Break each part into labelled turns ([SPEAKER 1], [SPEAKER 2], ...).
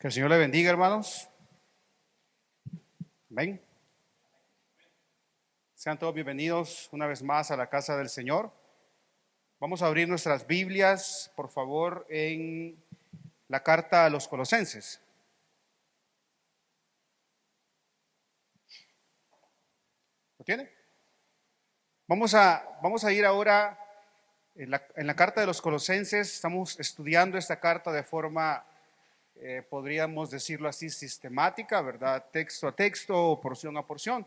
[SPEAKER 1] Que el Señor le bendiga, hermanos. Ven. Sean todos bienvenidos una vez más a la casa del Señor. Vamos a abrir nuestras Biblias, por favor, en la carta a los Colosenses. ¿Lo tiene? Vamos a ir ahora en la carta de los Colosenses. Estamos estudiando esta carta de forma, podríamos decirlo así, sistemática, ¿verdad? Texto a texto o porción a porción.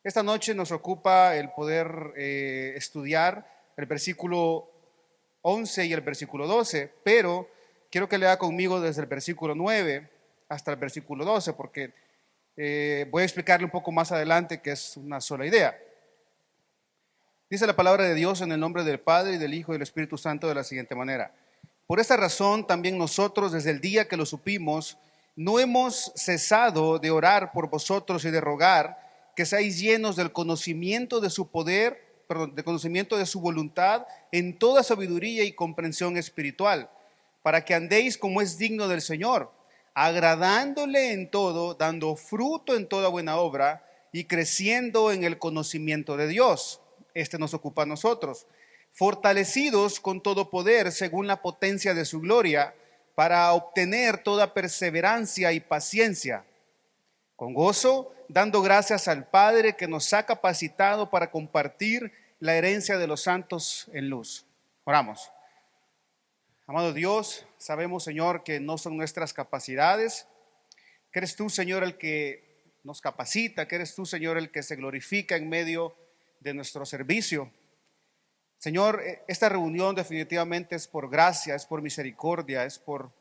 [SPEAKER 1] Esta noche nos ocupa el poder estudiar el versículo 11 y el versículo 12, pero quiero que lea conmigo desde el versículo 9 hasta el versículo 12, porque voy a explicarle un poco más adelante que es una sola idea. Dice la palabra de Dios en el nombre del Padre y del Hijo y del Espíritu Santo de la siguiente manera: por esta razón también nosotros, desde el día que lo supimos, no hemos cesado de orar por vosotros y de rogar que seáis llenos del conocimiento de su poder, del conocimiento de su voluntad, en toda sabiduría y comprensión espiritual, para que andéis como es digno del Señor, agradándole en todo, dando fruto en toda buena obra y creciendo en el conocimiento de Dios. Este nos ocupa a nosotros, fortalecidos con todo poder según la potencia de su gloria, para obtener toda perseverancia y paciencia, con gozo, dando gracias al Padre que nos ha capacitado para compartir la herencia de los santos en luz. Oramos. Amado Dios, sabemos, Señor, que no son nuestras capacidades, que eres tú, Señor, el que nos capacita, que eres tú, Señor, el que se glorifica en medio de nuestro servicio. Señor, esta reunión definitivamente es por gracia, es por misericordia, es por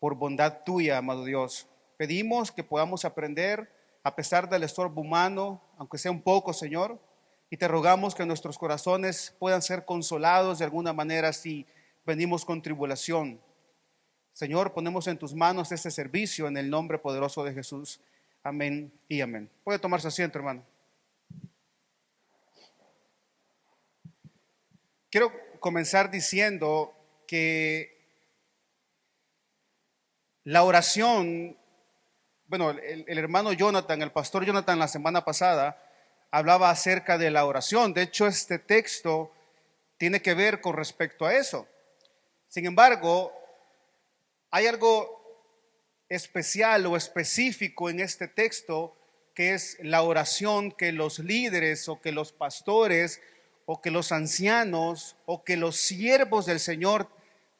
[SPEAKER 1] bondad tuya, amado Dios. Pedimos que podamos aprender a pesar del estorbo humano, aunque sea un poco, Señor, y te rogamos que nuestros corazones puedan ser consolados de alguna manera si venimos con tribulación. Señor, ponemos en tus manos este servicio en el nombre poderoso de Jesús. Amén y amén. Puede tomarse asiento, hermano. Quiero comenzar diciendo que la oración, bueno, el hermano Jonathan, el pastor Jonathan, la semana pasada hablaba acerca de la oración. De hecho, este texto tiene que ver con respecto a eso. Sin embargo, hay algo especial o específico en este texto, que es la oración que los líderes o que los pastores o que los ancianos o que los siervos del Señor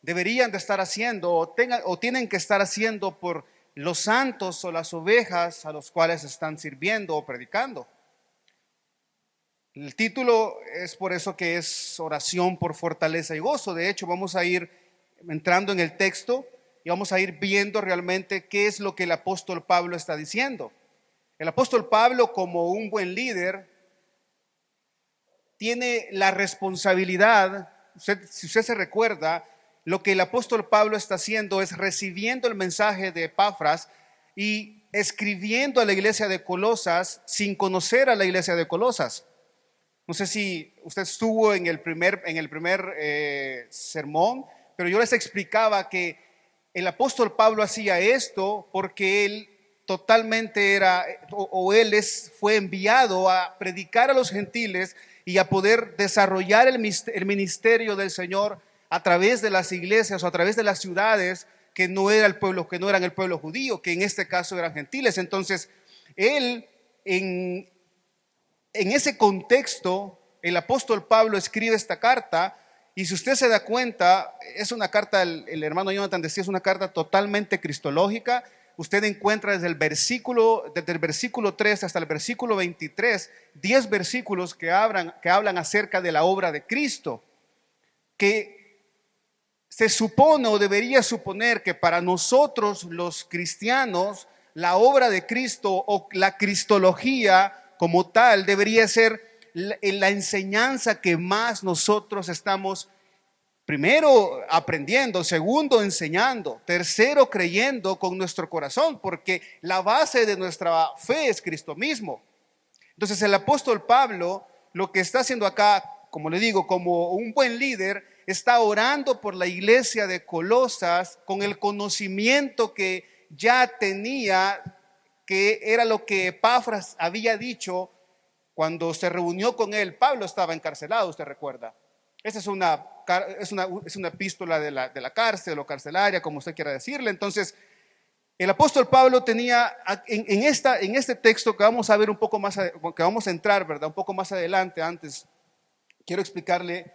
[SPEAKER 1] deberían de estar haciendo o tienen que estar haciendo por los santos o las ovejas a los cuales están sirviendo o predicando. El título es por eso que es oración por fortaleza y gozo. De hecho, vamos a ir entrando en el texto y vamos a ir viendo realmente qué es lo que el apóstol Pablo está diciendo. El apóstol Pablo, como un buen líder, tiene la responsabilidad, si usted se recuerda, lo que el apóstol Pablo está haciendo es recibiendo el mensaje de Epafras y escribiendo a la iglesia de Colosas sin conocer a la iglesia de Colosas. No sé si usted estuvo en el primer sermón, pero yo les explicaba que el apóstol Pablo hacía esto porque él totalmente fue enviado a predicar a los gentiles y a poder desarrollar el ministerio del Señor a través de las iglesias o a través de las ciudades que no eran el pueblo judío, que en este caso eran gentiles. Entonces, él en ese contexto, el apóstol Pablo escribe esta carta, y si usted se da cuenta, es una carta, el hermano Jonathan decía, es una carta totalmente cristológica. Usted encuentra desde el versículo 3 hasta el versículo 23, 10 versículos que hablan acerca de la obra de Cristo, que se supone o debería suponer que para nosotros los cristianos, la obra de Cristo o la cristología como tal debería ser la enseñanza que más nosotros estamos, primero, aprendiendo, segundo, enseñando, tercero, creyendo con nuestro corazón, porque la base de nuestra fe es Cristo mismo. Entonces el apóstol Pablo lo que está haciendo acá, como le digo, como un buen líder, está orando por la iglesia de Colosas con el conocimiento que ya tenía, que era lo que Epafras había dicho cuando se reunió con él. Pablo estaba encarcelado, usted recuerda. Esta es una epístola de la cárcel o carcelaria, como usted quiera decirle. Entonces, el apóstol Pablo tenía en este texto que vamos a ver un poco más, que vamos a entrar, ¿verdad? Un poco más adelante. Antes quiero explicarle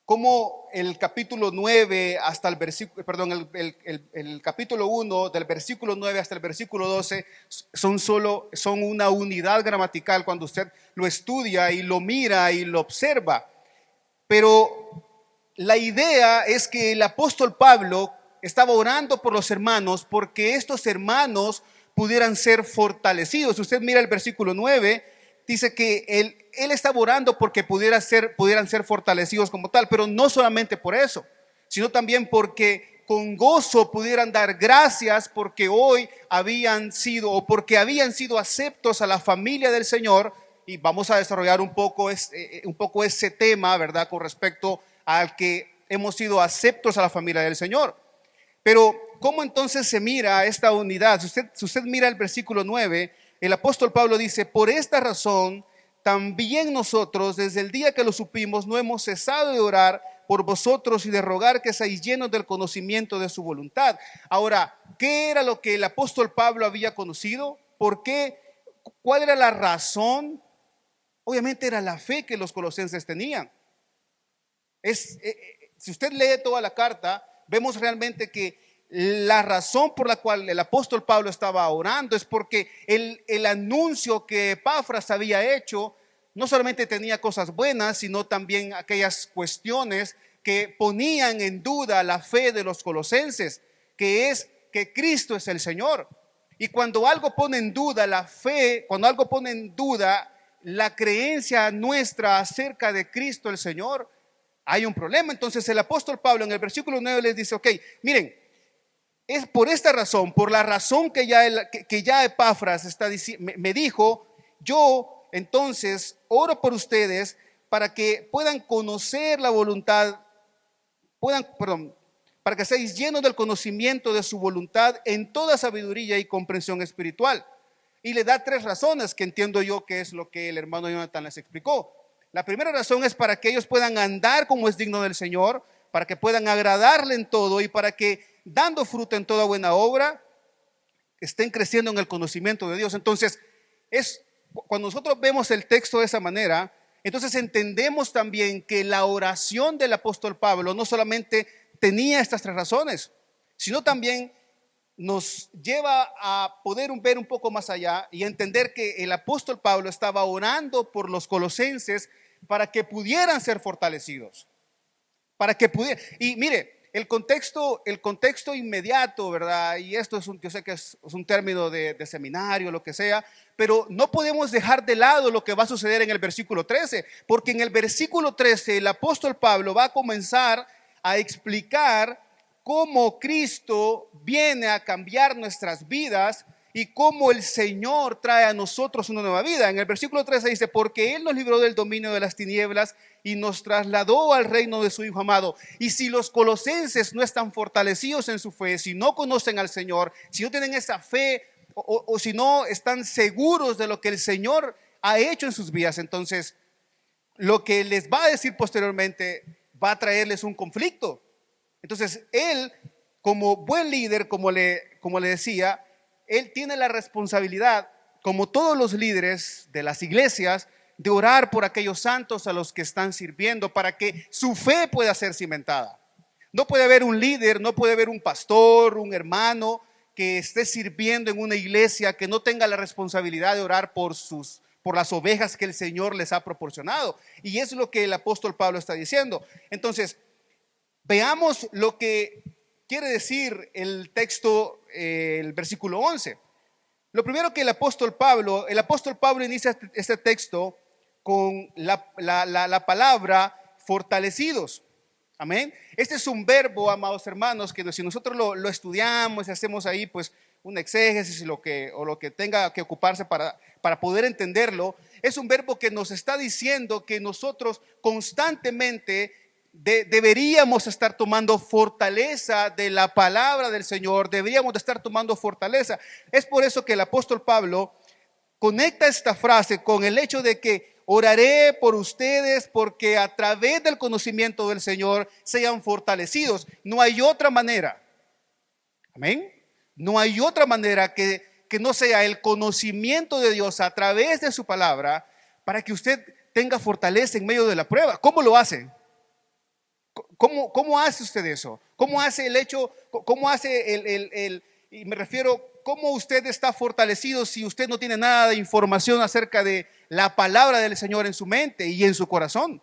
[SPEAKER 1] cómo el capítulo 9 hasta el versículo, perdón, el capítulo 1 del versículo 9 hasta el versículo 12 son una unidad gramatical cuando usted lo estudia y lo mira y lo observa. Pero la idea es que el apóstol Pablo estaba orando por los hermanos porque estos hermanos pudieran ser fortalecidos. Usted mira el versículo 9, dice que él estaba orando porque pudieran ser fortalecidos como tal, pero no solamente por eso, sino también porque con gozo pudieran dar gracias porque hoy habían sido aceptos a la familia del Señor. Y vamos a desarrollar un poco ese tema, ¿verdad? Con respecto al que hemos sido aceptos a la familia del Señor. Pero, ¿cómo entonces se mira esta unidad? Si usted mira el versículo 9, el apóstol Pablo dice: por esta razón, también nosotros, desde el día que lo supimos, no hemos cesado de orar por vosotros y de rogar que seáis llenos del conocimiento de su voluntad. Ahora, ¿qué era lo que el apóstol Pablo había conocido? ¿Por qué? ¿Cuál era la razón? Obviamente era la fe que los colosenses tenían. Si usted lee toda la carta, vemos realmente que la razón por la cual el apóstol Pablo estaba orando es porque el anuncio que Epafras había hecho no solamente tenía cosas buenas, sino también aquellas cuestiones que ponían en duda la fe de los colosenses, que es que Cristo es el Señor. Y cuando algo pone en duda la fe, cuando algo pone en duda la creencia nuestra acerca de Cristo el Señor, hay un problema. Entonces el apóstol Pablo en el versículo 9 les dice: ok, miren, es por esta razón, por la razón que ya Epafras me dijo, yo entonces oro por ustedes para que puedan conocer la voluntad, para que seáis llenos del conocimiento de su voluntad en toda sabiduría y comprensión espiritual. Y le da 3 razones que entiendo yo que es lo que el hermano Jonathan les explicó. La primera razón es para que ellos puedan andar como es digno del Señor, para que puedan agradarle en todo y para que, dando fruto en toda buena obra, estén creciendo en el conocimiento de Dios. Entonces, cuando nosotros vemos el texto de esa manera, entonces entendemos también que la oración del apóstol Pablo no solamente tenía estas 3 razones, sino también nos lleva a poder ver un poco más allá y entender que el apóstol Pablo estaba orando por los colosenses para que pudieran ser fortalecidos, y mire, el contexto inmediato, ¿verdad? Y esto yo sé que es un término de seminario, lo que sea, pero no podemos dejar de lado lo que va a suceder en el versículo 13, porque en el versículo 13 el apóstol Pablo va a comenzar a explicar cómo Cristo viene a cambiar nuestras vidas y cómo el Señor trae a nosotros una nueva vida. En el versículo 13 dice: porque Él nos libró del dominio de las tinieblas y nos trasladó al reino de su Hijo amado. Y si los colosenses no están fortalecidos en su fe, si no conocen al Señor, si no tienen esa fe o si no están seguros de lo que el Señor ha hecho en sus vidas, entonces lo que les va a decir posteriormente va a traerles un conflicto. Entonces él, como buen líder, como le decía, él tiene la responsabilidad, como todos los líderes de las iglesias, de orar por aquellos santos a los que están sirviendo para que su fe pueda ser cimentada. No puede haber un líder, no puede haber un pastor, un hermano que esté sirviendo en una iglesia que no tenga la responsabilidad de orar por las ovejas que el Señor les ha proporcionado. Y es lo que el apóstol Pablo está diciendo. Entonces, veamos lo que quiere decir el texto, el versículo 11. Lo primero que el apóstol Pablo inicia este texto con la palabra fortalecidos. Amén. Este es un verbo, amados hermanos, que si nosotros lo estudiamos y hacemos ahí pues un exégesis o lo que tenga que ocuparse para poder entenderlo, es un verbo que nos está diciendo que nosotros constantemente deberíamos estar tomando fortaleza de la palabra del Señor, deberíamos de estar tomando fortaleza. Es por eso que el apóstol Pablo conecta esta frase con el hecho de que oraré por ustedes porque a través del conocimiento del Señor sean fortalecidos. No hay otra manera. Amén. No hay otra manera que no sea el conocimiento de Dios a través de su palabra para que usted tenga fortaleza en medio de la prueba. ¿Cómo lo hace? ¿Cómo hace usted eso? ¿Cómo hace el hecho? ¿Cómo hace y me refiero, cómo usted está fortalecido si usted no tiene nada de información acerca de la palabra del Señor en su mente y en su corazón?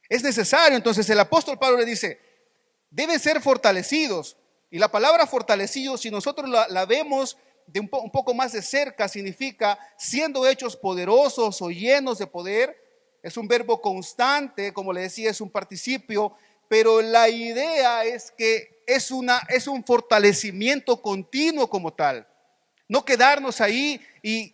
[SPEAKER 1] Es necesario. Entonces el apóstol Pablo le dice, deben ser fortalecidos. Y la palabra fortalecido, si nosotros la vemos de un poco más de cerca, significa siendo hechos poderosos o llenos de poder. Es un verbo constante, como le decía, es un participio, pero la idea es que es un fortalecimiento continuo como tal. No quedarnos ahí y,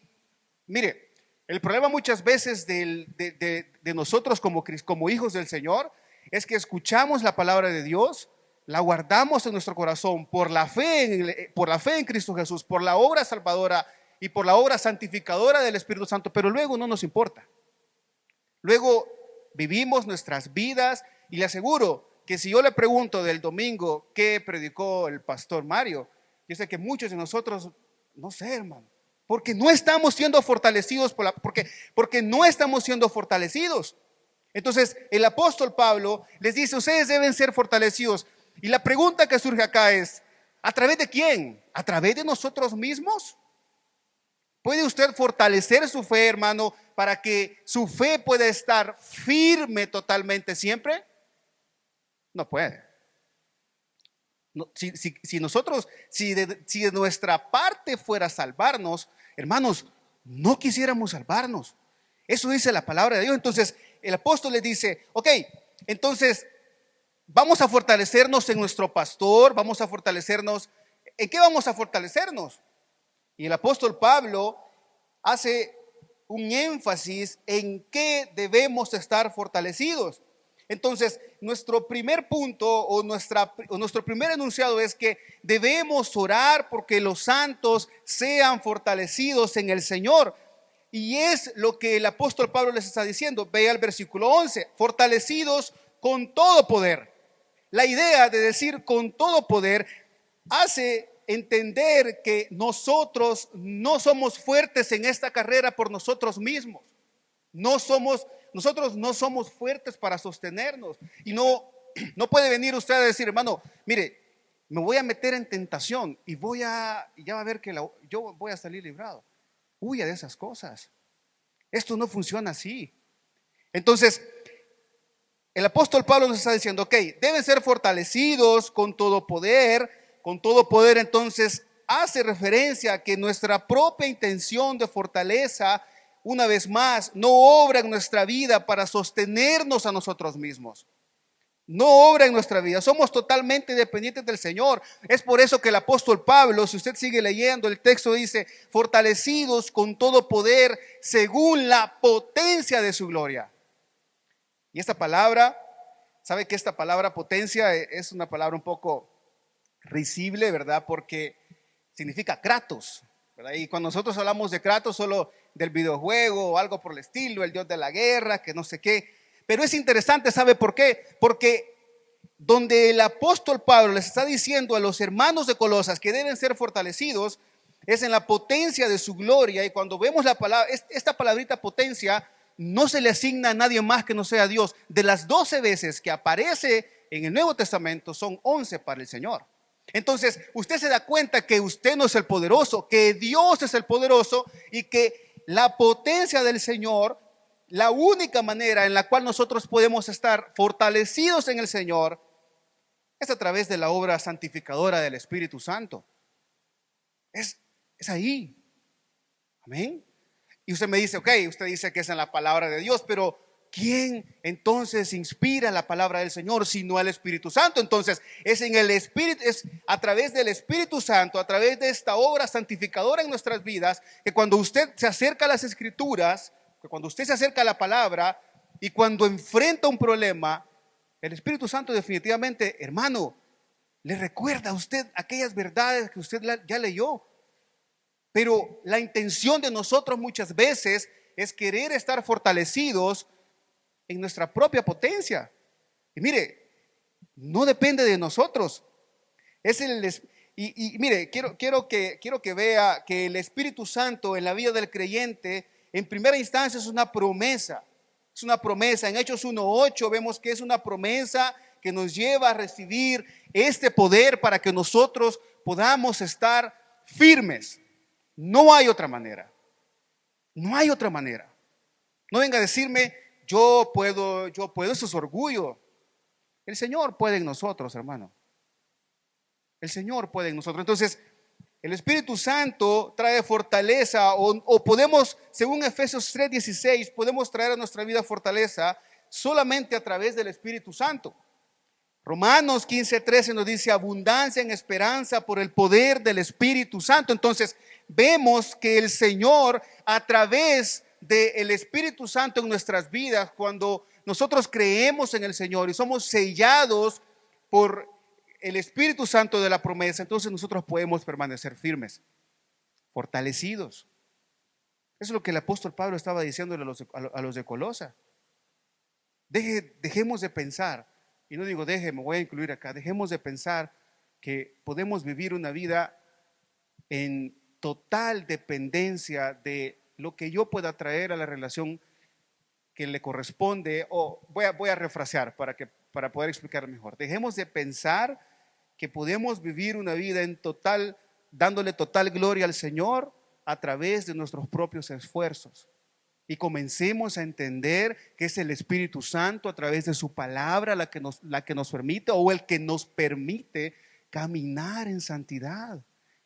[SPEAKER 1] mire, el problema muchas veces de nosotros como hijos del Señor es que escuchamos la palabra de Dios, la guardamos en nuestro corazón por la fe en Cristo Jesús, por la obra salvadora y por la obra santificadora del Espíritu Santo, pero luego no nos importa. Luego vivimos nuestras vidas y le aseguro que si yo le pregunto del domingo qué predicó el pastor Mario, yo sé que muchos de nosotros, no sé, hermano, porque no estamos siendo fortalecidos porque no estamos siendo fortalecidos. Entonces el apóstol Pablo les dice, ustedes deben ser fortalecidos. Y la pregunta que surge acá es, ¿a través de quién? ¿A través de nosotros mismos? ¿Puede usted fortalecer su fe, hermano, para que su fe pueda estar firme totalmente siempre? No puede. No, si de nuestra parte fuera salvarnos, hermanos, no quisiéramos salvarnos. Eso dice la palabra de Dios. Entonces el apóstol le dice, ok, entonces vamos a fortalecernos en nuestro pastor, vamos a fortalecernos. ¿En qué vamos a fortalecernos? Y el apóstol Pablo hace un énfasis en qué debemos estar fortalecidos. Entonces, nuestro primer punto o nuestro primer enunciado es que debemos orar porque los santos sean fortalecidos en el Señor. Y es lo que el apóstol Pablo les está diciendo. Vea el versículo 11, fortalecidos con todo poder. La idea de decir con todo poder hace entender que nosotros no somos fuertes en esta carrera por nosotros mismos. Nosotros no somos fuertes para sostenernos. Y no puede venir usted a decir, hermano, mire, me voy a meter en tentación y ya va a ver que yo voy a salir librado. Huya de esas cosas. Esto no funciona así. Entonces, el apóstol Pablo nos está diciendo, ok, deben ser fortalecidos con todo poder. Con todo poder, entonces, hace referencia a que nuestra propia intención de fortaleza, una vez más, no obra en nuestra vida para sostenernos a nosotros mismos. No obra en nuestra vida. Somos totalmente dependientes del Señor. Es por eso que el apóstol Pablo, si usted sigue leyendo el texto, dice, fortalecidos con todo poder según la potencia de su gloria. Y esta palabra, ¿sabe que esta palabra potencia es una palabra un poco risible, verdad? Porque significa Kratos, ¿verdad? Y cuando nosotros hablamos de Kratos, solo del videojuego o algo por el estilo, el dios de la guerra, que no sé qué. Pero es interesante, ¿sabe por qué? Porque donde el apóstol Pablo les está diciendo a los hermanos de Colosas que deben ser fortalecidos, es en la potencia de su gloria. Y cuando vemos la palabra, esta palabrita potencia, no se le asigna a nadie más que no sea Dios. De las 12 veces que aparece en el Nuevo Testamento, son 11 para el Señor. Entonces usted se da cuenta que usted no es el poderoso, que Dios es el poderoso y que la potencia del Señor, la única manera en la cual nosotros podemos estar fortalecidos en el Señor es a través de la obra santificadora del Espíritu Santo. Es ahí. Amén. Y usted me dice, ok, usted dice que es en la palabra de Dios, pero ¿quién entonces inspira la palabra del Señor sino el Espíritu Santo? Entonces es en el Espíritu, es a través del Espíritu Santo, a través de esta obra santificadora en nuestras vidas, que cuando usted se acerca a las Escrituras, que cuando usted se acerca a la palabra y cuando enfrenta un problema, El Espíritu Santo definitivamente, hermano, le recuerda a usted aquellas verdades que usted ya leyó. Pero la intención de nosotros muchas veces es querer estar fortalecidos en nuestra propia potencia. Y mire, no depende de nosotros. Mire, quiero que vea que el Espíritu Santo en la vida del creyente, en primera instancia, es una promesa. Es una promesa. En Hechos 1:8 vemos que es una promesa que nos lleva a recibir este poder para que nosotros podamos estar firmes. No hay otra manera. No hay otra manera. No venga a decirme, yo puedo, eso es orgullo. El Señor puede en nosotros, hermano. El Señor puede en nosotros. Entonces, el Espíritu Santo trae fortaleza o podemos, según Efesios 3:16, podemos traer a nuestra vida fortaleza solamente a través del Espíritu Santo. Romanos 15:13 nos dice abundancia en esperanza por el poder del Espíritu Santo. Entonces, vemos que el Señor, a través del Espíritu Santo en nuestras vidas, cuando nosotros creemos en el Señor y somos sellados por el Espíritu Santo de la promesa, entonces nosotros podemos permanecer firmes, fortalecidos. Eso es lo que el apóstol Pablo estaba diciéndole a los de Colosa. Dejemos de pensar, y no digo me voy a incluir acá, dejemos de pensar que podemos vivir una vida en total dependencia de lo que yo pueda traer a la relación que le corresponde, o voy a refrasear para poder explicar mejor. Dejemos de pensar que podemos vivir una vida en total, dándole total gloria al Señor a través de nuestros propios esfuerzos. Y comencemos a entender que es el Espíritu Santo a través de su palabra la que nos permite, o el que nos permite caminar en santidad,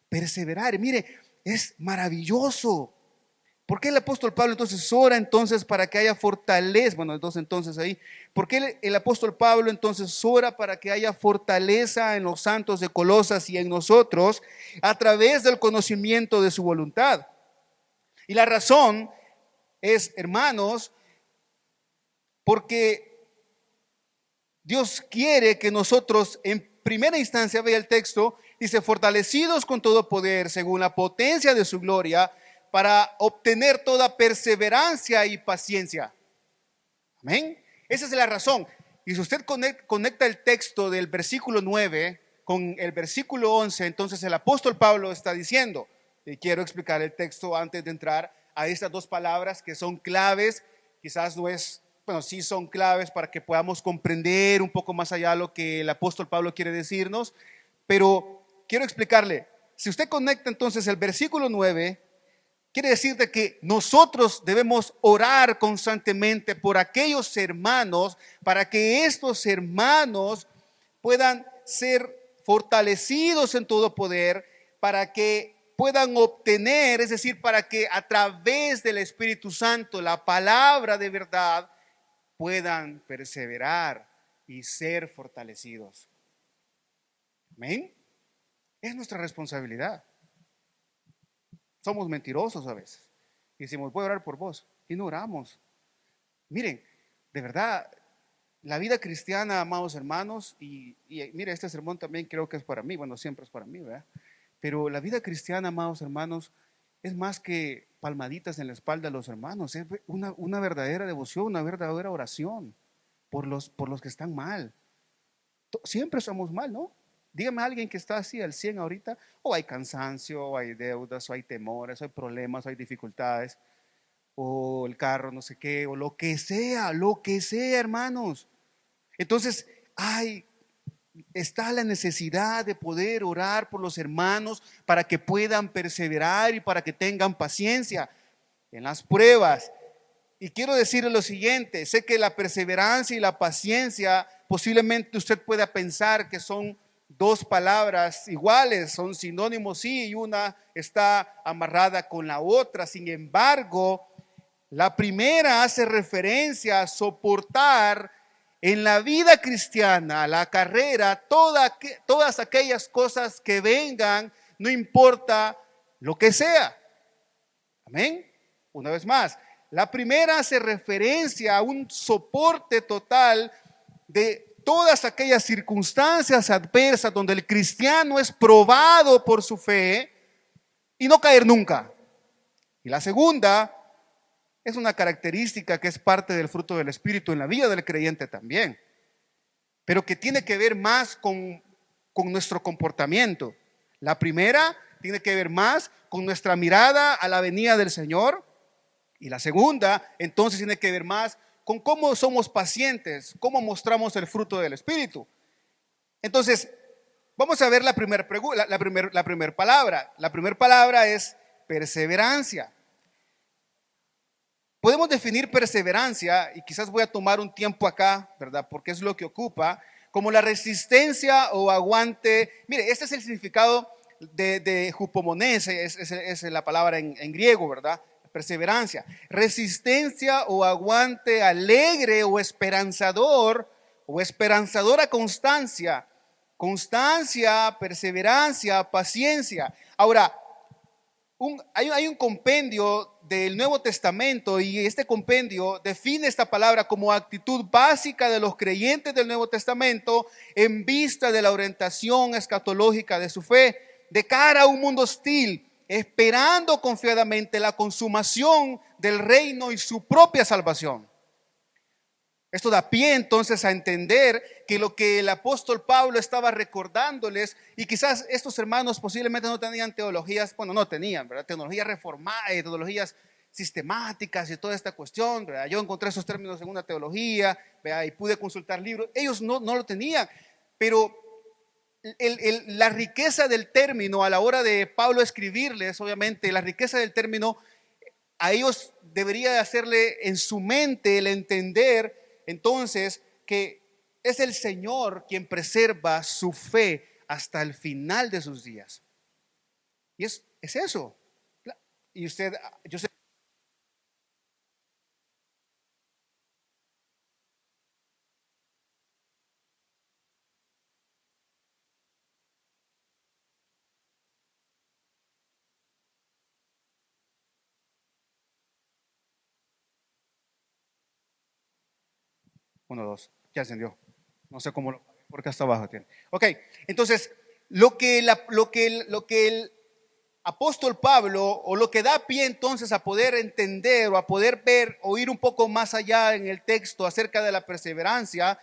[SPEAKER 1] perseverar. Mire, es maravilloso. ¿Por qué el apóstol Pablo entonces ora entonces para que haya fortaleza? Bueno, entonces ahí, ¿por qué el apóstol Pablo entonces ora para que haya fortaleza en los santos de Colosas y en nosotros a través del conocimiento de su voluntad? Y la razón es, hermanos, porque Dios quiere que nosotros, en primera instancia, vea el texto, dice, fortalecidos con todo poder según la potencia de su gloria, para obtener toda perseverancia y paciencia. Amén. Esa es la razón. Y si usted conecta el texto del versículo 9 con el versículo 11, entonces el apóstol Pablo está diciendo, y quiero explicar el texto antes de entrar a estas dos palabras que son claves, quizás no es, bueno, sí son claves para que podamos comprender un poco más allá lo que el apóstol Pablo quiere decirnos, pero quiero explicarle, si usted conecta entonces el versículo 9, quiere decir de que nosotros debemos orar constantemente por aquellos hermanos para que estos hermanos puedan ser fortalecidos en todo poder, para que puedan obtener, es decir, para que a través del Espíritu Santo, la palabra de verdad, puedan perseverar y ser fortalecidos. Amén. Es nuestra responsabilidad. Somos mentirosos a veces. Y decimos, voy a orar por vos. Y no oramos. Miren, de verdad, la vida cristiana, amados hermanos, y mire, este sermón también creo que es para mí. Bueno, siempre es para mí, ¿verdad? Pero la vida cristiana, amados hermanos, es más que palmaditas en la espalda de los hermanos. Es una verdadera devoción, una verdadera oración por los que están mal. Siempre somos mal, ¿no? Dígame a alguien que está así al 100 ahorita, o hay cansancio, o hay deudas, o hay temores, o hay problemas, o hay dificultades, o el carro no sé qué, o lo que sea, hermanos. Entonces, está la necesidad de poder orar por los hermanos para que puedan perseverar y para que tengan paciencia en las pruebas. Y quiero decirle lo siguiente, sé que la perseverancia y la paciencia posiblemente usted pueda pensar que son dos palabras iguales, son sinónimos, sí, y una está amarrada con la otra. Sin embargo, la primera hace referencia a soportar en la vida cristiana, la carrera, todas aquellas cosas que vengan, no importa lo que sea. Amén. Una vez más, la primera hace referencia a un soporte total de todas aquellas circunstancias adversas donde el cristiano es probado por su fe y no caer nunca. Y la segunda es una característica que es parte del fruto del Espíritu en la vida del creyente también, pero que tiene que ver más con nuestro comportamiento. La primera tiene que ver más con nuestra mirada a la venida del Señor, y la segunda entonces tiene que ver más con cómo somos pacientes, cómo mostramos el fruto del Espíritu. Entonces, vamos a ver la primera palabra. La primera palabra es perseverancia. Podemos definir perseverancia, y quizás voy a tomar un tiempo acá, ¿verdad? Porque es lo que ocupa, como la resistencia o aguante. Mire, este es el significado de hupomonés, es la palabra en griego, ¿verdad? Perseverancia, resistencia o aguante alegre o esperanzadora constancia, perseverancia, paciencia. Ahora, hay un compendio del Nuevo Testamento, y este compendio define esta palabra como actitud básica de los creyentes del Nuevo Testamento en vista de la orientación escatológica de su fe, de cara a un mundo hostil, esperando confiadamente la consumación del reino y su propia salvación. Esto da pie entonces a entender que lo que el apóstol Pablo estaba recordándoles, y quizás estos hermanos posiblemente no tenían teologías, bueno, no tenían, ¿verdad? Teologías reformadas, teologías sistemáticas y toda esta cuestión, ¿verdad? Yo encontré esos términos en una teología, ¿verdad? Y pude consultar libros. Ellos no lo tenían, pero la riqueza del término a la hora de Pablo escribirles, obviamente, la riqueza del término a ellos debería de hacerle en su mente el entender entonces que es el Señor quien preserva su fe hasta el final de sus días. Y es eso. Y usted, yo sé. Uno, dos, ya encendió. No sé cómo porque hasta abajo tiene. Ok, entonces lo que el apóstol Pablo, o lo que da pie entonces a poder entender o a poder ver o ir un poco más allá en el texto acerca de la perseverancia,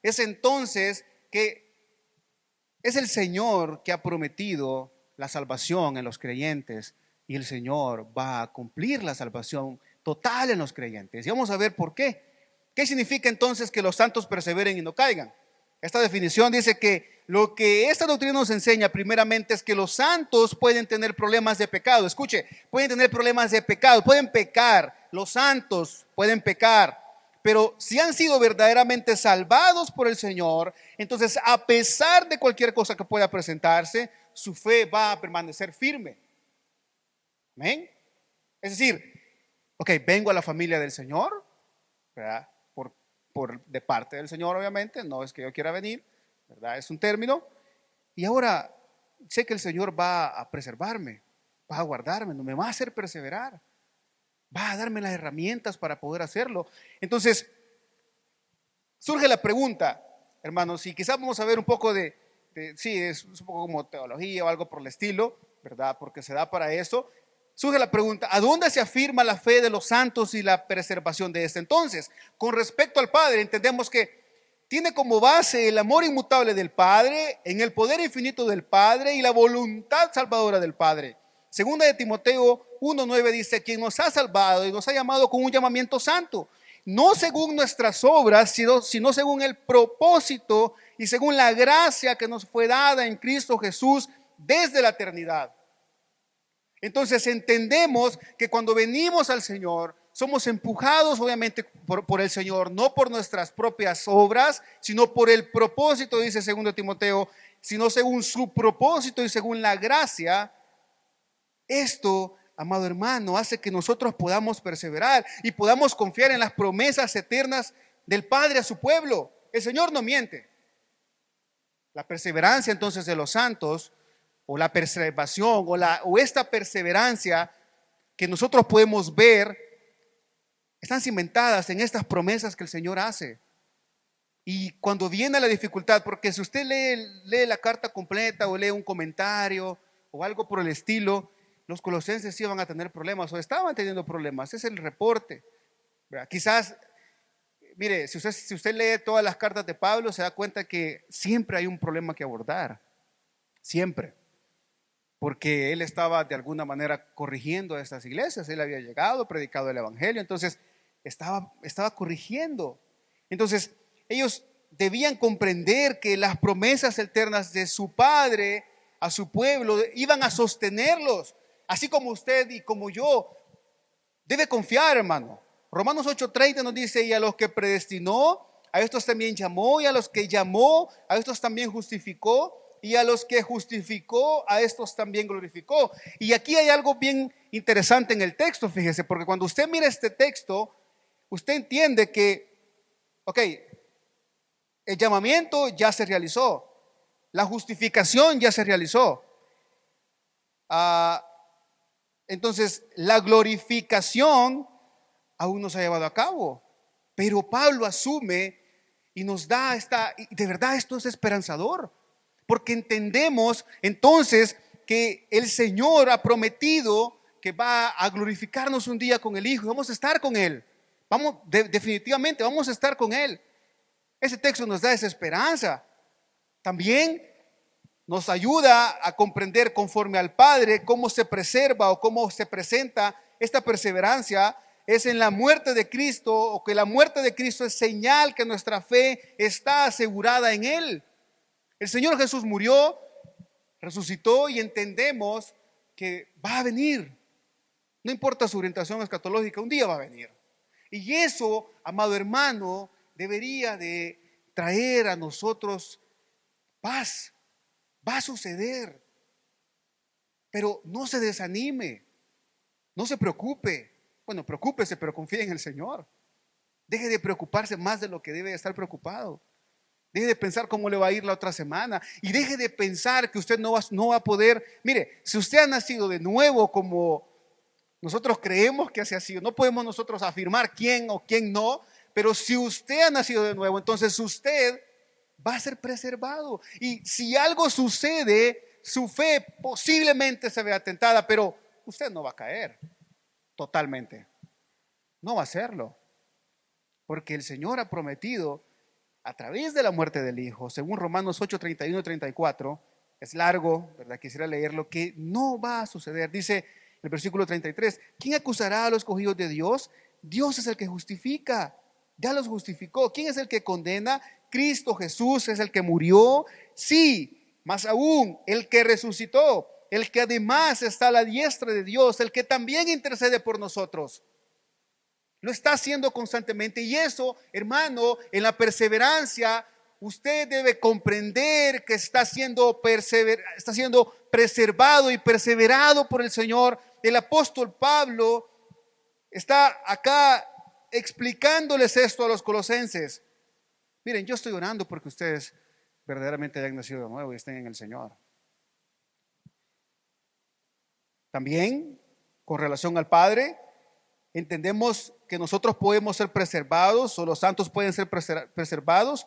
[SPEAKER 1] es entonces que es el Señor que ha prometido la salvación en los creyentes, y el Señor va a cumplir la salvación total en los creyentes. Y vamos a ver por qué. ¿Qué significa entonces que los santos perseveren y no caigan? Esta definición dice que lo que esta doctrina nos enseña primeramente es que los santos pueden tener problemas de pecado. Escuche, pueden tener problemas de pecado, pueden pecar, los santos pueden pecar, pero si han sido verdaderamente salvados por el Señor, entonces a pesar de cualquier cosa que pueda presentarse, su fe va a permanecer firme. Amén. Es decir, ok, vengo a la familia del Señor, ¿verdad? De parte del Señor, obviamente, no es que yo quiera venir, ¿verdad? Es un término. Y ahora sé que el Señor va a preservarme, va a guardarme, no me va a hacer perseverar, va a darme las herramientas para poder hacerlo. Entonces, surge la pregunta, hermanos, y quizás vamos a ver un poco sí, es un poco como teología o algo por el estilo, ¿verdad? Porque se da para eso. Surge la pregunta, ¿a dónde se afirma la fe de los santos y la preservación de este? Entonces, con respecto al Padre, entendemos que tiene como base el amor inmutable del Padre, en el poder infinito del Padre y la voluntad salvadora del Padre. Segunda de Timoteo 1:9 dice, quien nos ha salvado y nos ha llamado con un llamamiento santo, no según nuestras obras, sino según el propósito y según la gracia que nos fue dada en Cristo Jesús desde la eternidad. Entonces entendemos que cuando venimos al Señor, somos empujados obviamente por el Señor, no por nuestras propias obras, sino por el propósito, dice 2 Timoteo, sino según su propósito y según la gracia. Esto, amado hermano, hace que nosotros podamos perseverar y podamos confiar en las promesas eternas del Padre a su pueblo. El Señor no miente. La perseverancia entonces de los santos, o la preservación, o esta perseverancia que nosotros podemos ver, están cimentadas en estas promesas que el Señor hace. Y cuando viene la dificultad, porque si usted lee la carta completa o lee un comentario o algo por el estilo, los colosenses sí van a tener problemas o estaban teniendo problemas. Es el reporte, ¿verdad? Quizás, mire, si usted lee todas las cartas de Pablo, se da cuenta que siempre hay un problema que abordar, siempre, porque él estaba de alguna manera corrigiendo a estas iglesias. Él había llegado, predicado el evangelio, entonces estaba corrigiendo. Entonces ellos debían comprender que las promesas eternas de su Padre a su pueblo iban a sostenerlos, así como usted y como yo debe confiar, hermano. Romanos 8:30 nos dice: y a los que predestinó, a estos también llamó, y a los que llamó, a estos también justificó, y a los que justificó, a estos también glorificó. Y aquí hay algo bien interesante en el texto, fíjese, porque cuando usted mira este texto, usted entiende que, ok, el llamamiento ya se realizó, la justificación ya se realizó. Entonces, la glorificación aún no se ha llevado a cabo, pero Pablo asume y nos da de verdad esto es esperanzador, porque entendemos entonces que el Señor ha prometido que va a glorificarnos un día con el Hijo y vamos a estar con Él. Definitivamente vamos a estar con Él. Ese texto nos da esa esperanza. También nos ayuda a comprender conforme al Padre cómo se preserva o cómo se presenta esta perseverancia. Es en la muerte de Cristo, o que la muerte de Cristo es señal que nuestra fe está asegurada en Él. El Señor Jesús murió, resucitó y entendemos que va a venir. No importa su orientación escatológica, un día va a venir. Y eso, amado hermano, debería de traer a nosotros paz. Va a suceder, pero no se desanime, no se preocupe. Bueno, preocúpese, pero confíe en el Señor. Deje de preocuparse más de lo que debe estar preocupado. Deje de pensar cómo le va a ir la otra semana y deje de pensar que usted no va a poder. Mire, si usted ha nacido de nuevo como nosotros creemos que así ha sido, no podemos nosotros afirmar quién o quién no, pero si usted ha nacido de nuevo, entonces usted va a ser preservado. Y si algo sucede, su fe posiblemente se vea tentada, pero usted no va a caer totalmente. No va a hacerlo, porque el Señor ha prometido a través de la muerte del Hijo, según Romanos 8:31 y 34, es largo, ¿verdad? Quisiera leerlo, que no va a suceder. Dice el versículo 33: ¿quién acusará a los escogidos de Dios? Dios es el que justifica, ya los justificó. ¿Quién es el que condena? Cristo Jesús es el que murió, sí, más aún el que resucitó, el que además está a la diestra de Dios, el que también intercede por nosotros. Lo está haciendo constantemente, y eso, hermano, en la perseverancia, usted debe comprender que está siendo preservado y perseverado por el Señor. El apóstol Pablo está acá explicándoles esto a los colosenses. Miren, yo estoy orando porque ustedes verdaderamente hayan nacido de nuevo y estén en el Señor. También, con relación al Padre, entendemos que nosotros podemos ser preservados, o los santos pueden ser preservados,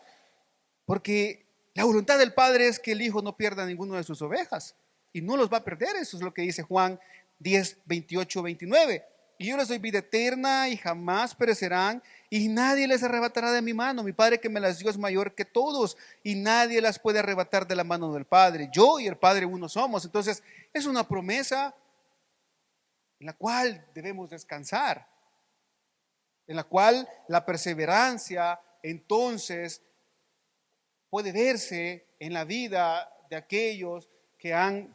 [SPEAKER 1] porque la voluntad del Padre es que el Hijo no pierda ninguno de sus ovejas, y no los va a perder. Eso es lo que dice Juan 10:28-29. Y yo les doy vida eterna y jamás perecerán, y nadie les arrebatará de mi mano. Mi Padre que me las dio es mayor que todos, y nadie las puede arrebatar de la mano del Padre. Yo y el Padre uno somos. Entonces es una promesa en la cual debemos descansar, en la cual la perseverancia entonces puede verse en la vida de aquellos que han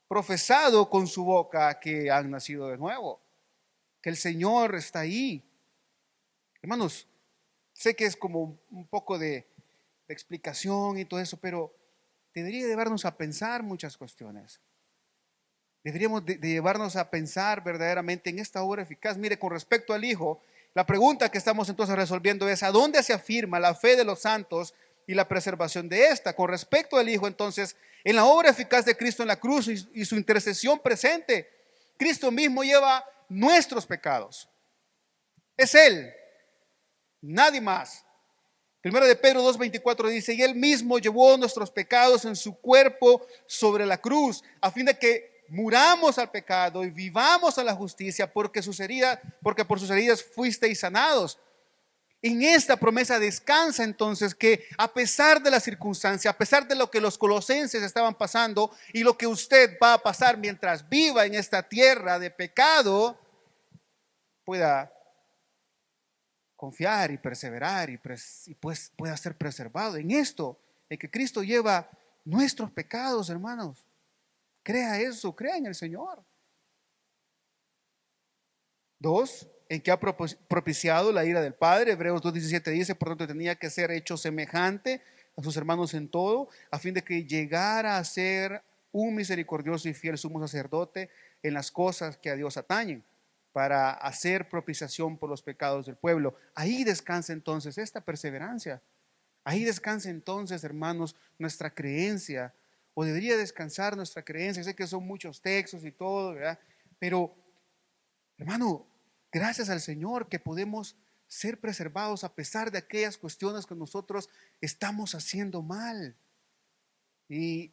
[SPEAKER 1] profesado con su boca que han nacido de nuevo, que el Señor está ahí. Hermanos, sé que es como un poco de explicación y todo eso, pero debería llevarnos a pensar muchas cuestiones. Deberíamos de llevarnos a pensar verdaderamente en esta obra eficaz. Mire, con respecto al Hijo, la pregunta que estamos entonces resolviendo es: ¿a dónde se afirma la fe de los santos y la preservación de esta? Con respecto al Hijo, entonces, en la obra eficaz de Cristo en la cruz y su intercesión presente. Cristo mismo lleva nuestros pecados. Es Él, nadie más. Primera de Pedro 2:24 dice: y Él mismo llevó nuestros pecados en su cuerpo sobre la cruz, a fin de que muramos al pecado y vivamos a la justicia, porque por sus heridas fuisteis sanados. En esta promesa descansa entonces que a pesar de la circunstancia, a pesar de lo que los colosenses estaban pasando y lo que usted va a pasar mientras viva en esta tierra de pecado, pueda confiar y perseverar y pues pueda ser preservado en esto, en que Cristo lleva nuestros pecados, hermanos. Crea eso, crea en el Señor. 2, en que ha propiciado la ira del Padre. Hebreos 2:17 dice: por tanto tenía que ser hecho semejante a sus hermanos en todo, a fin de que llegara a ser un misericordioso y fiel sumo sacerdote en las cosas que a Dios atañen, para hacer propiciación por los pecados del pueblo. Ahí descansa entonces esta perseverancia. Ahí descansa entonces, hermanos, nuestra creencia, o debería descansar nuestra creencia. Sé que son muchos textos y todo, ¿verdad? Pero, hermano, gracias al Señor que podemos ser preservados a pesar de aquellas cuestiones que nosotros estamos haciendo mal. Y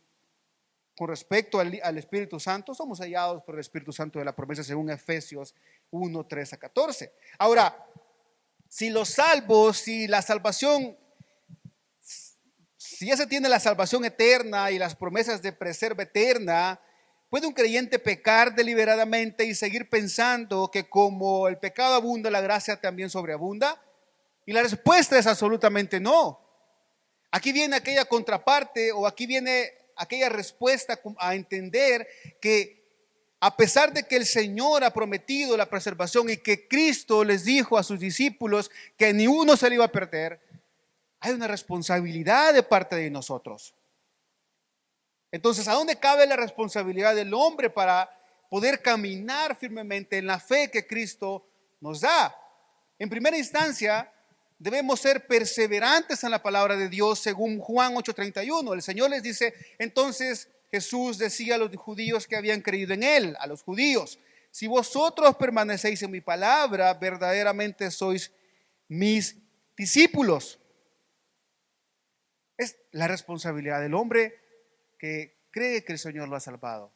[SPEAKER 1] con respecto al Espíritu Santo, somos hallados por el Espíritu Santo de la promesa, según Efesios 1:3-14. Ahora, si los salvos, si la salvación, si ya se tiene la salvación eterna y las promesas de preserva eterna, ¿puede un creyente pecar deliberadamente y seguir pensando que como el pecado abunda, la gracia también sobreabunda? Y la respuesta es absolutamente no. Aquí viene aquella contraparte, o aquí viene aquella respuesta a entender que a pesar de que el Señor ha prometido la preservación y que Cristo les dijo a sus discípulos que ni uno se le iba a perder, hay una responsabilidad de parte de nosotros. Entonces, ¿a dónde cabe la responsabilidad del hombre para poder caminar firmemente en la fe que Cristo nos da? En primera instancia, debemos ser perseverantes en la palabra de Dios, según Juan 8:31. El Señor les dice: entonces Jesús decía a los judíos que habían creído en Él, a los judíos: si vosotros permanecéis en mi palabra, verdaderamente sois mis discípulos. Es la responsabilidad del hombre que cree que el Señor lo ha salvado.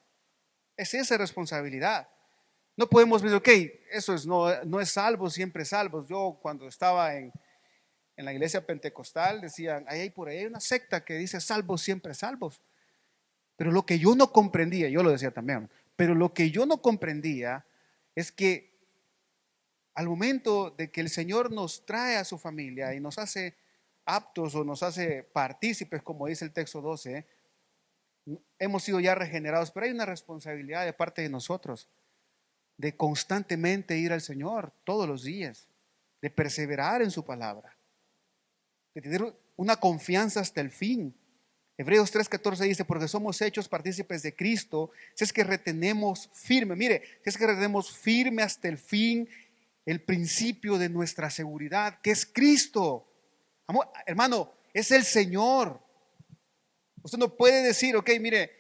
[SPEAKER 1] Es esa responsabilidad. No podemos decir, ok, eso es, no es salvo, siempre salvos. Yo cuando estaba en la iglesia pentecostal decían, ahí por ahí hay una secta que dice salvos, siempre salvos. Pero lo que yo no comprendía, yo lo decía también, pero lo que yo no comprendía es que al momento de que el Señor nos trae a su familia y nos hace aptos o nos hace partícipes, como dice el texto 12, hemos sido ya regenerados, pero hay una responsabilidad de parte de nosotros de constantemente ir al Señor todos los días, de perseverar en su palabra, de tener una confianza hasta el fin. Hebreos 3:14 dice: porque somos hechos partícipes de Cristo, si es que retenemos firme, mire, si es que retenemos firme hasta el fin el principio de nuestra seguridad, que es Cristo. Amor, hermano, es el Señor. Usted no puede decir, ok, mire,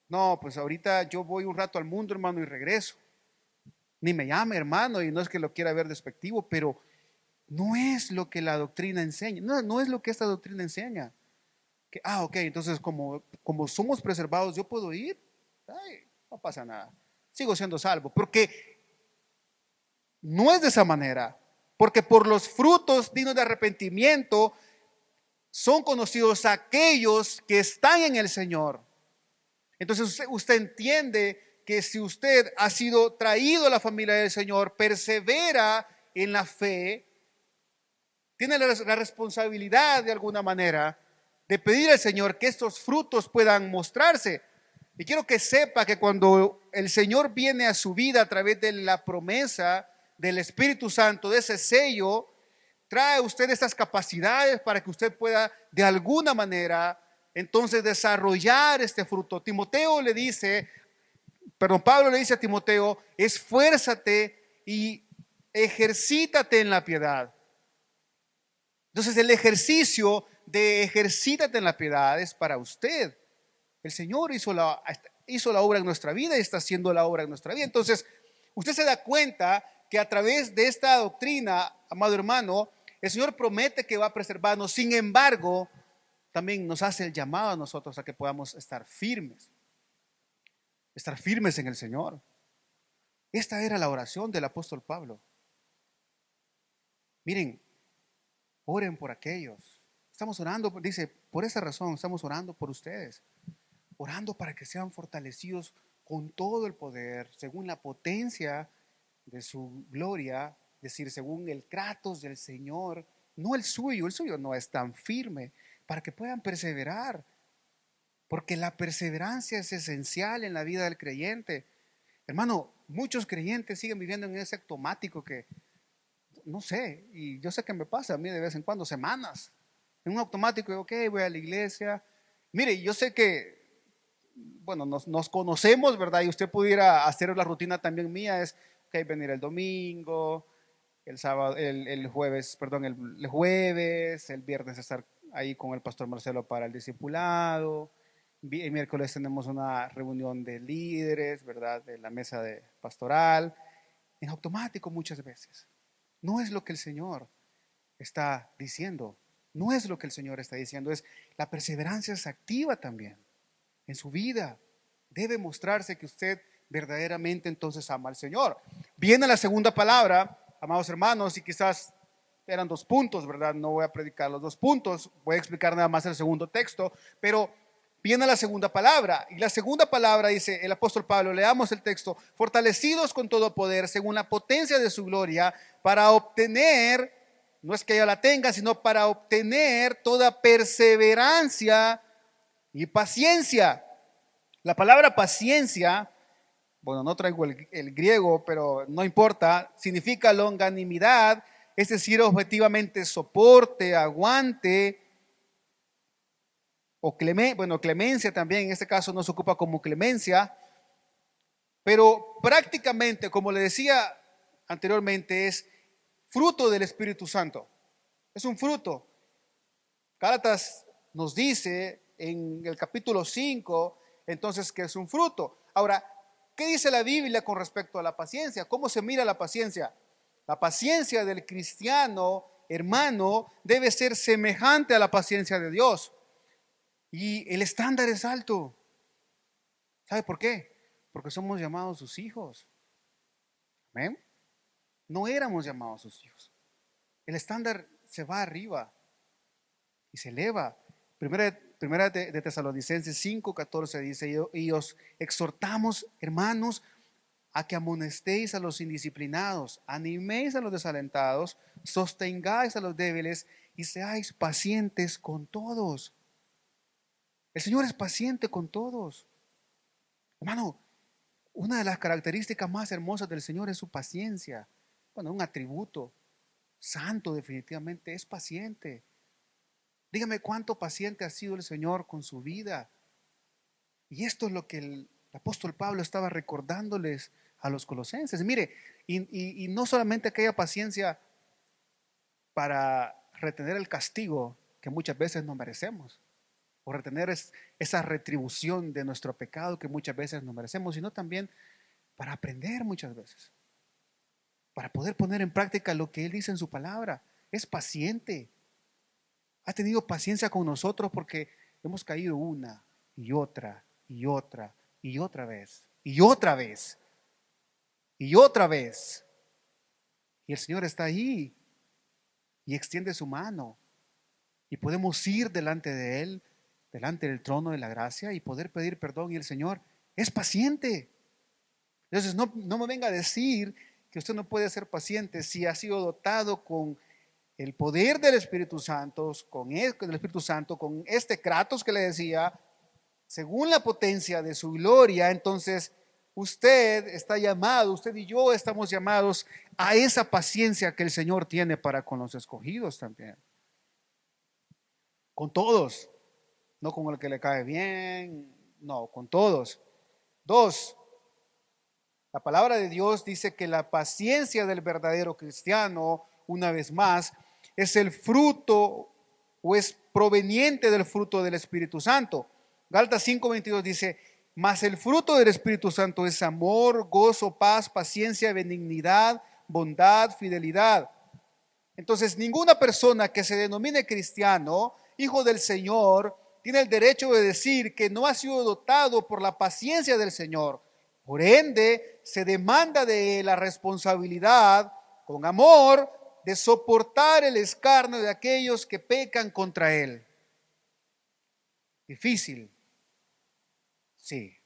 [SPEAKER 1] no, pues ahorita yo voy un rato al mundo, hermano, y regreso. Ni me llame, hermano, y no es que lo quiera ver despectivo, pero no es lo que la doctrina enseña. No es lo que esta doctrina enseña. Que, ok, entonces como somos preservados, yo puedo ir. Ay, no pasa nada. Sigo siendo salvo. Porque no es de esa manera. Porque por los frutos dignos de arrepentimiento son conocidos aquellos que están en el Señor. Entonces usted entiende que si usted ha sido traído a la familia del Señor, persevera en la fe, tiene la responsabilidad de alguna manera de pedir al Señor que estos frutos puedan mostrarse. Y quiero que sepa que cuando el Señor viene a su vida a través de la promesa del Espíritu Santo, de ese sello, trae usted estas capacidades para que usted pueda de alguna manera entonces desarrollar este fruto. Pablo le dice a Timoteo: esfuérzate y ejercítate en la piedad. Entonces el ejercicio de ejercítate en la piedad es para usted. El Señor hizo la obra en nuestra vida y está haciendo la obra en nuestra vida. Entonces usted se da cuenta que a través de esta doctrina, amado hermano, El Señor promete que va a preservarnos. Sin embargo, también nos hace el llamado a nosotros a que podamos estar firmes en el Señor. Esta era la oración del apóstol Pablo. Miren, oren por aquellos. Estamos orando, dice, por esa razón estamos orando por ustedes. Orando para que sean fortalecidos con todo el poder, según la potencia de su gloria, es decir, según el kratos del Señor, no el suyo no es tan firme, para que puedan perseverar, porque la perseverancia es esencial en la vida del creyente. Hermano, muchos creyentes siguen viviendo en ese automático que, no sé, y yo sé que me pasa a mí de vez en cuando, semanas, en un automático, ok, voy a la iglesia. Mire, yo sé que, bueno, nos conocemos, ¿verdad? Y usted pudiera hacer la rutina también mía, es, ok, venir el domingo, el sábado, el jueves, perdón, el jueves, el viernes estar ahí con el pastor Marcelo para el discipulado. El miércoles tenemos una reunión de líderes, ¿verdad? De la mesa de pastoral. En automático muchas veces. No es lo que el Señor está diciendo. No es lo que el Señor está diciendo. Es la perseverancia es activa también en su vida. Debe mostrarse que usted verdaderamente entonces ama al Señor. Viene la segunda palabra, amados hermanos, y quizás eran 2 puntos, ¿verdad? No voy a predicar los 2 puntos, voy a explicar nada más el segundo texto, pero viene la segunda palabra, y la segunda palabra dice el apóstol Pablo, leamos el texto, fortalecidos con todo poder, según la potencia de su gloria, para obtener, no es que ella la tenga, sino para obtener toda perseverancia y paciencia. La palabra paciencia, bueno, no traigo el griego, pero no importa, significa longanimidad, es decir, objetivamente soporte, aguante, o clemencia también, en este caso no se ocupa como clemencia, pero prácticamente, como le decía anteriormente, es fruto del Espíritu Santo. Es un fruto. Gálatas nos dice en el capítulo 5, entonces, que es un fruto. Ahora, ¿qué dice la Biblia con respecto a la paciencia? ¿Cómo se mira la paciencia? La paciencia del cristiano, hermano, debe ser semejante a la paciencia de Dios. Y el estándar es alto. ¿Sabe por qué? Porque somos llamados sus hijos. ¿Amén? No éramos llamados sus hijos. El estándar se va arriba y se eleva. Primera de Tesalonicenses 5:14 dice, y os exhortamos, hermanos, a que amonestéis a los indisciplinados, animéis a los desalentados, sostengáis a los débiles y seáis pacientes con todos. El Señor es paciente con todos. Hermano, una de las características más hermosas del Señor es su paciencia. Bueno, un atributo santo definitivamente, es paciente. Dígame cuánto paciente ha sido el Señor con su vida. Y esto es lo que el apóstol Pablo estaba recordándoles a los colosenses. Mire, y no solamente aquella paciencia para retener el castigo que muchas veces no merecemos, o retener esa retribución de nuestro pecado que muchas veces no merecemos, sino también para aprender muchas veces, para poder poner en práctica lo que Él dice en su palabra. Es paciente. Ha tenido paciencia con nosotros porque hemos caído una y otra y otra y otra vez y otra vez y otra vez. Y el Señor está ahí y extiende su mano y podemos ir delante de Él, delante del trono de la gracia y poder pedir perdón. Y el Señor es paciente. Entonces no me venga a decir que usted no puede ser paciente si ha sido dotado con el poder del Espíritu Santo, con este kratos que le decía, según la potencia de su gloria. Entonces usted está llamado, usted y yo estamos llamados a esa paciencia que el Señor tiene para con los escogidos también. Con todos, no con el que le cae bien, no, con todos. 2, la palabra de Dios dice que la paciencia del verdadero cristiano, una vez más, es el fruto o es proveniente del fruto del Espíritu Santo. Gálatas 5:22 dice, mas el fruto del Espíritu Santo es amor, gozo, paz, paciencia, benignidad, bondad, fidelidad. Entonces, ninguna persona que se denomine cristiano, hijo del Señor, tiene el derecho de decir que no ha sido dotado por la paciencia del Señor. Por ende, se demanda de él la responsabilidad, con amor, de soportar el escarnio de aquellos que pecan contra él. Difícil, sí,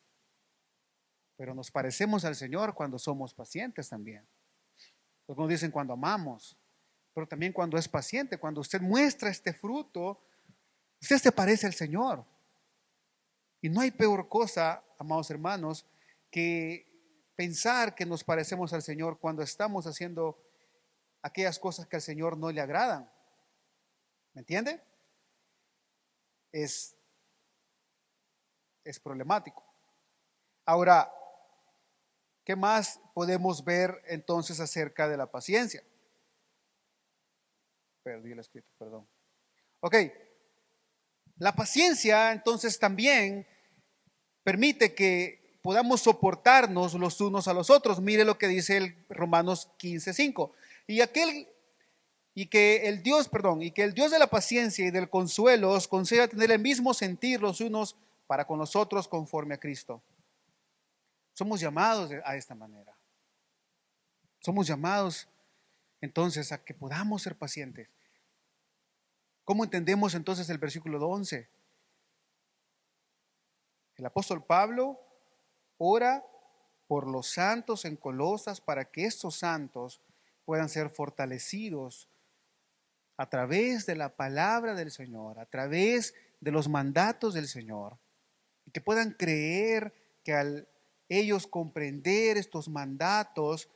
[SPEAKER 1] pero nos parecemos al Señor cuando somos pacientes también. Algunos dicen cuando amamos, pero también cuando es paciente, cuando usted muestra este fruto, usted se parece al Señor. Y no hay peor cosa, amados hermanos, que pensar que nos parecemos al Señor cuando estamos haciendo aquellas cosas que al Señor no le agradan. ¿Me entiende? Es, es problemático. Ahora, ¿qué más podemos ver entonces acerca de la paciencia? Perdí el escrito, perdón. Ok, la paciencia entonces también permite que podamos soportarnos los unos a los otros. Mire lo que dice el Romanos 15:5. Y que el Dios de la paciencia y del consuelo os conceda tener el mismo sentir los unos para con los otros conforme a Cristo. Somos llamados a esta manera. Somos llamados entonces a que podamos ser pacientes. ¿Cómo entendemos entonces el versículo 11? El apóstol Pablo ora por los santos en Colosas para que estos santos puedan ser fortalecidos a través de la palabra del Señor, a través de los mandatos del Señor, y que puedan creer que al ellos comprender estos mandatos,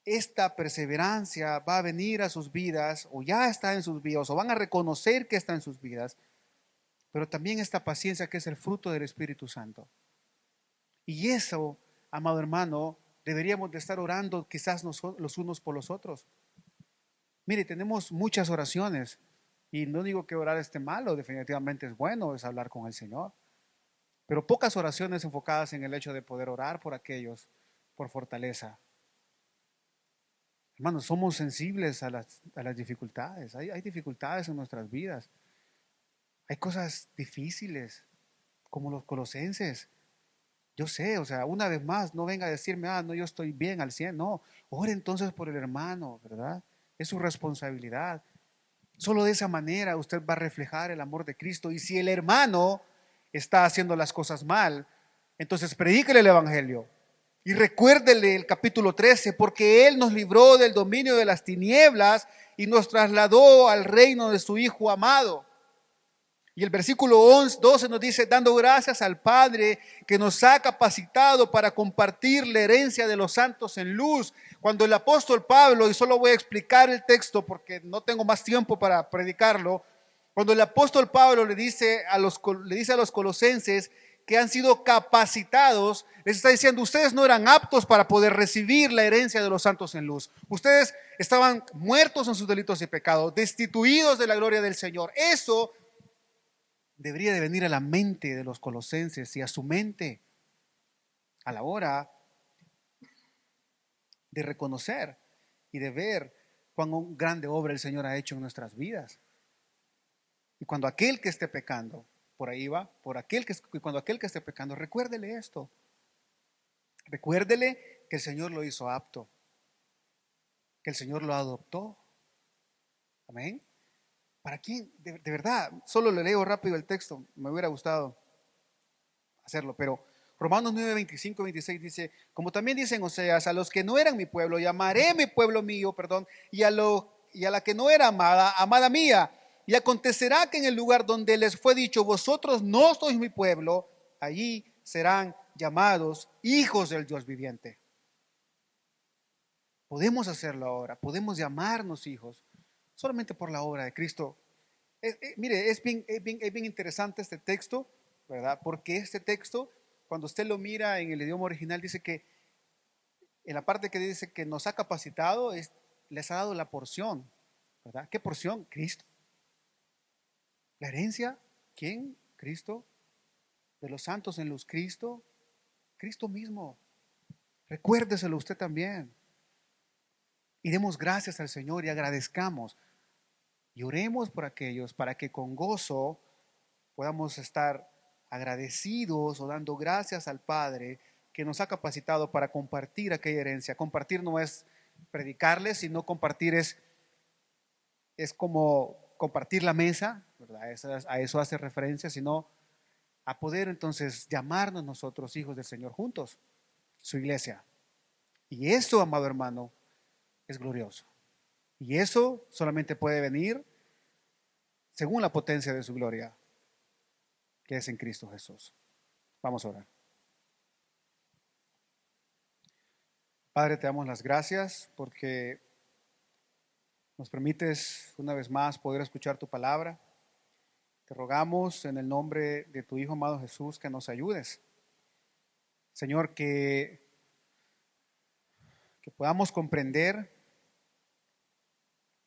[SPEAKER 1] esta perseverancia va a venir a sus vidas, o ya está en sus vidas, o van a reconocer que está en sus vidas, pero también esta paciencia que es el fruto del Espíritu Santo. Y eso, amado hermano, deberíamos de estar orando quizás los unos por los otros. Mire, tenemos muchas oraciones y no digo que orar esté malo, definitivamente es bueno, es hablar con el Señor, pero pocas oraciones enfocadas en el hecho de poder orar por aquellos, por fortaleza. Hermanos, somos sensibles a las dificultades, hay dificultades en nuestras vidas, hay cosas difíciles, como los colosenses. Yo sé, o sea, una vez más, no venga a decirme, no, yo estoy bien al 100, no, ore entonces por el hermano, ¿verdad? Es su responsabilidad. Solo de esa manera usted va a reflejar el amor de Cristo. Y si el hermano está haciendo las cosas mal, entonces predíquele el evangelio. Y recuérdele el capítulo 13, porque Él nos libró del dominio de las tinieblas y nos trasladó al reino de su Hijo amado. Y el versículo 12 nos dice, dando gracias al Padre que nos ha capacitado para compartir la herencia de los santos en luz. Cuando el apóstol Pablo, y solo voy a explicar el texto porque no tengo más tiempo para predicarlo, cuando el apóstol Pablo le dice a los colosenses que han sido capacitados, les está diciendo, ustedes no eran aptos para poder recibir la herencia de los santos en luz. Ustedes estaban muertos en sus delitos y pecados, destituidos de la gloria del Señor. Eso debería de venir a la mente de los colosenses y a su mente a la hora de reconocer y de ver cuán grande obra el Señor ha hecho en nuestras vidas. Y cuando aquel que esté pecando, por ahí va, cuando aquel que esté pecando, recuérdele esto. Recuérdele que el Señor lo hizo apto, que el Señor lo adoptó. Amén. ¿Para quién? De verdad, solo le leo rápido el texto, me hubiera gustado hacerlo, pero Romanos 9, 25, 26 dice, como también dicen Oseas, a los que no eran mi pueblo, llamaré mi pueblo mío, perdón, y a la que no era amada, amada mía. Y acontecerá que en el lugar donde les fue dicho, vosotros no sois mi pueblo, allí serán llamados hijos del Dios viviente. Podemos hacerlo ahora, podemos llamarnos hijos, solamente por la obra de Cristo. Mire, es bien interesante este texto, ¿verdad? Porque este texto, cuando usted lo mira en el idioma original, dice que en la parte que dice que nos ha capacitado, les ha dado la porción, ¿verdad? ¿Qué porción? Cristo. La herencia, ¿quién? Cristo. De los santos en luz, Cristo. Cristo mismo. Recuérdeselo usted también. Y demos gracias al Señor y agradezcamos. Y oremos por aquellos para que con gozo podamos estar agradecidos o dando gracias al Padre que nos ha capacitado para compartir aquella herencia. Compartir no es predicarles, sino compartir es como compartir la mesa, ¿verdad? A eso hace referencia, sino a poder entonces llamarnos nosotros hijos del Señor juntos, su iglesia. Y eso, amado hermano, es glorioso. Y eso solamente puede venir según la potencia de su gloria, que es en Cristo Jesús. Vamos a orar. Padre, te damos las gracias porque nos permites una vez más poder escuchar tu palabra. Te rogamos en el nombre de tu Hijo amado Jesús que nos ayudes. Señor, que podamos comprender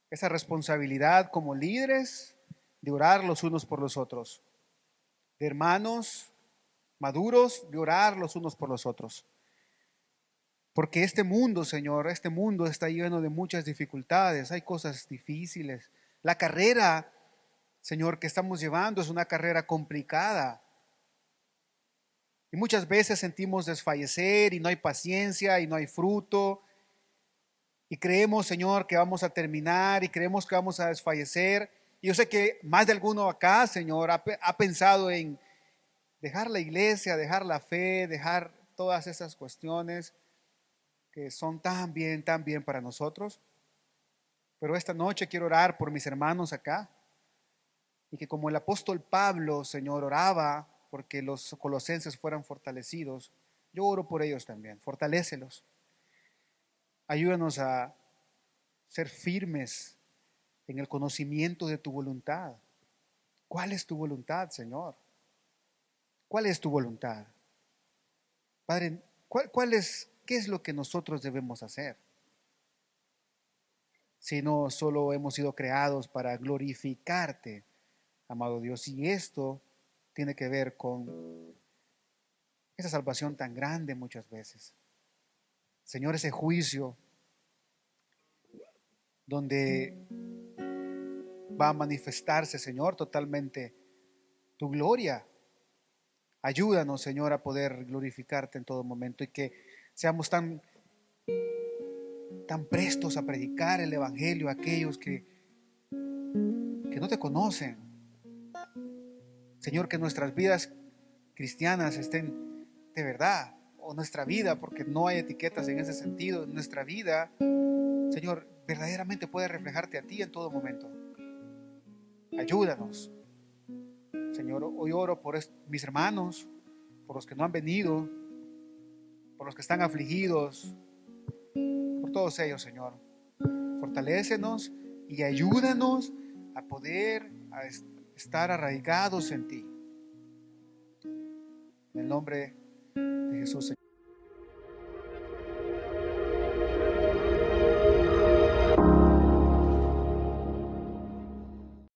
[SPEAKER 1] esa responsabilidad como líderes de orar los unos por los otros, de hermanos maduros de orar los unos por los otros. Porque este mundo, Señor, este mundo está lleno de muchas dificultades, hay cosas difíciles. La carrera, Señor, que estamos llevando es una carrera complicada. Y muchas veces sentimos desfallecer y no hay paciencia y no hay fruto. Y creemos, Señor, que vamos a terminar y creemos que vamos a desfallecer. Y yo sé que más de alguno acá, Señor, ha pensado en dejar la iglesia, dejar la fe, dejar todas esas cuestiones que son tan bien para nosotros. Pero esta noche quiero orar por mis hermanos acá. Y que como el apóstol Pablo, Señor, oraba porque los colosenses fueran fortalecidos, yo oro por ellos también. Fortalécelos. Ayúdanos a ser firmes en el conocimiento de tu voluntad. ¿Cuál es tu voluntad, Señor? ¿Cuál es tu voluntad? Padre, ¿qué es lo que nosotros debemos hacer? Si no solo hemos sido creados para glorificarte, amado Dios, y esto tiene que ver con esa salvación tan grande muchas veces. Señor, ese juicio donde va a manifestarse, Señor, totalmente tu gloria. Ayúdanos, Señor, a poder glorificarte en todo momento y que seamos tan prestos a predicar el Evangelio a aquellos que no te conocen. Señor, que nuestras vidas cristianas estén de verdad, o nuestra vida, porque no hay etiquetas en ese sentido, nuestra vida, Señor, verdaderamente puede reflejarte a ti en todo momento. Ayúdanos. Señor, hoy oro por mis hermanos, por los que no han venido, por los que están afligidos, por todos ellos, Señor. Fortalécenos y ayúdanos a poder estar arraigados en ti. En el nombre de Jesús, Señor.